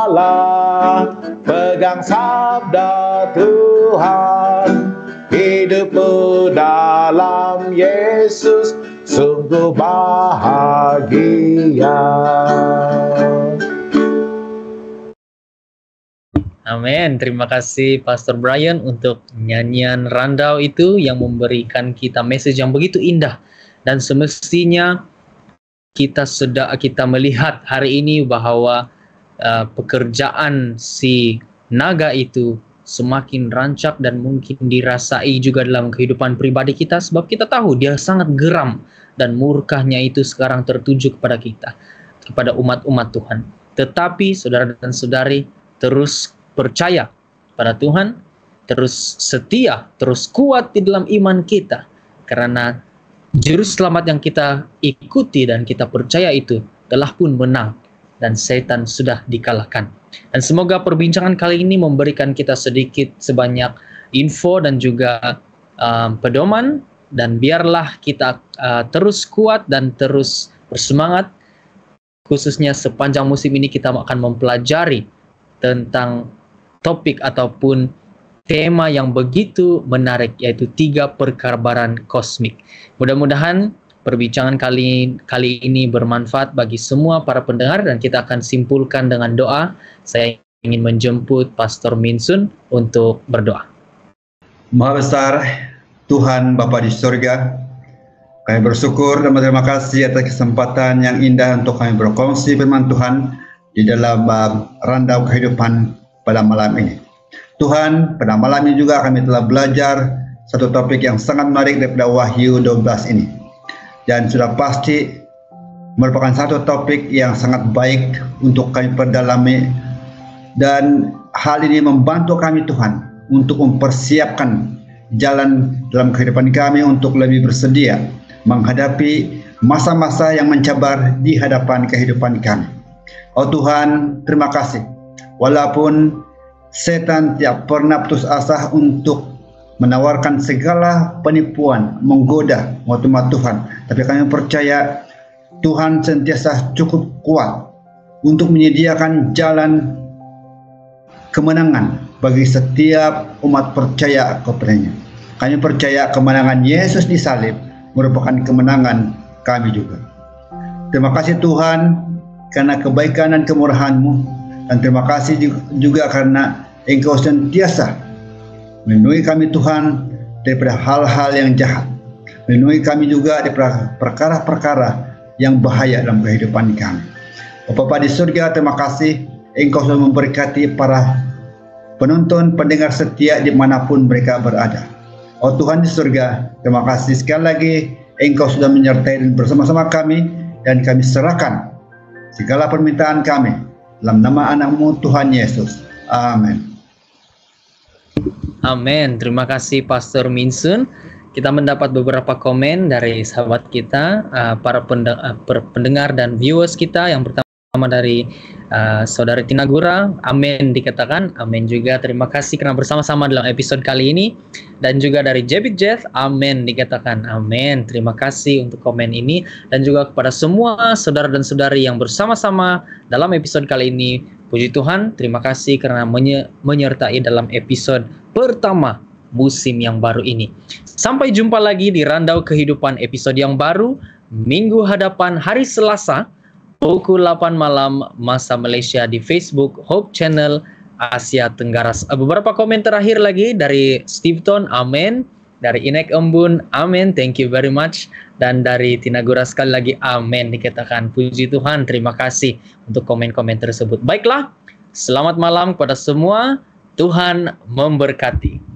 pegang sabda Tuhan, hidupmu dalam Yesus sungguh bahagia. Amin. Terima kasih Pastor Brian untuk nyanyian Randau itu yang memberikan kita message yang begitu indah. Dan semestinya kita melihat hari ini bahwa pekerjaan si naga itu semakin rancak dan mungkin dirasai juga dalam kehidupan pribadi kita, sebab kita tahu dia sangat geram dan murkahnya itu sekarang tertuju kepada kita, kepada umat-umat Tuhan. Tetapi saudara dan saudari, terus percaya pada Tuhan, terus setia, terus kuat di dalam iman kita, karena juru selamat yang kita ikuti dan kita percaya itu telah pun menang dan setan sudah dikalahkan. Dan semoga perbincangan kali ini memberikan kita sedikit sebanyak info dan juga pedoman, dan biarlah kita terus kuat dan terus bersemangat, khususnya sepanjang musim ini kita akan mempelajari tentang topik ataupun tema yang begitu menarik, yaitu 3 perkabaran kosmik. Mudah-mudahan perbincangan kali ini bermanfaat bagi semua para pendengar, dan kita akan simpulkan dengan doa. Saya ingin menjemput Pastor Minsun untuk berdoa. Maha besar Tuhan Bapa di surga, kami bersyukur dan berterima kasih atas kesempatan yang indah untuk kami berkongsi firman Tuhan di dalam randau kehidupan pada malam ini. Tuhan, pada malam ini juga kami telah belajar satu topik yang sangat menarik daripada Wahyu 12 ini. Dan sudah pasti merupakan satu topik yang sangat baik untuk kami perdalami. Dan hal ini membantu kami Tuhan untuk mempersiapkan jalan dalam kehidupan kami untuk lebih bersedia menghadapi masa-masa yang mencabar di hadapan kehidupan kami. Oh Tuhan, terima kasih. Walaupun setan tidak pernah putus asa untuk menawarkan segala penipuan, menggoda umat Tuhan, tapi kami percaya Tuhan sentiasa cukup kuat untuk menyediakan jalan kemenangan bagi setiap umat percaya kepadanya. Kami percaya kemenangan Yesus di salib merupakan kemenangan kami juga. Terima kasih Tuhan karena kebaikan dan kemurahan-Mu, dan terima kasih juga karena Engkau sentiasa melindungi kami Tuhan daripada hal-hal yang jahat, melindungi kami juga daripada perkara-perkara yang bahaya dalam kehidupan kami. Bapa di surga, terima kasih Engkau sudah memberkati para penonton, pendengar setia dimanapun mereka berada. Oh Tuhan di surga, terima kasih sekali lagi Engkau sudah menyertai dan bersama-sama kami, dan kami serahkan segala permintaan kami dalam nama anak-Mu Tuhan Yesus. Amin. Amin. Terima kasih Pastor Minsun. Kita mendapat beberapa komen dari sahabat kita, para pendengar dan viewers kita. Yang pertama dari Saudari Tinagura, amin dikatakan, amin juga. Terima kasih karena bersama-sama dalam episode kali ini. Dan juga dari Jebit Jeff, amin dikatakan, amin. Terima kasih untuk komen ini. Dan juga kepada semua saudara dan saudari yang bersama-sama dalam episode kali ini. Puji Tuhan, terima kasih karena menyertai dalam episode pertama musim yang baru ini. Sampai jumpa lagi di Randau Kehidupan episode yang baru, minggu hadapan hari Selasa, pukul 8 malam masa Malaysia di Facebook Hope Channel Asia Tenggara. Beberapa komen terakhir lagi dari Steve Ton, amin. Dari Inek Embun, amin, thank you very much. Dan dari Tinagura sekali lagi, amin dikatakan. Puji Tuhan, terima kasih untuk komen-komen tersebut. Baiklah, selamat malam kepada semua. Tuhan memberkati.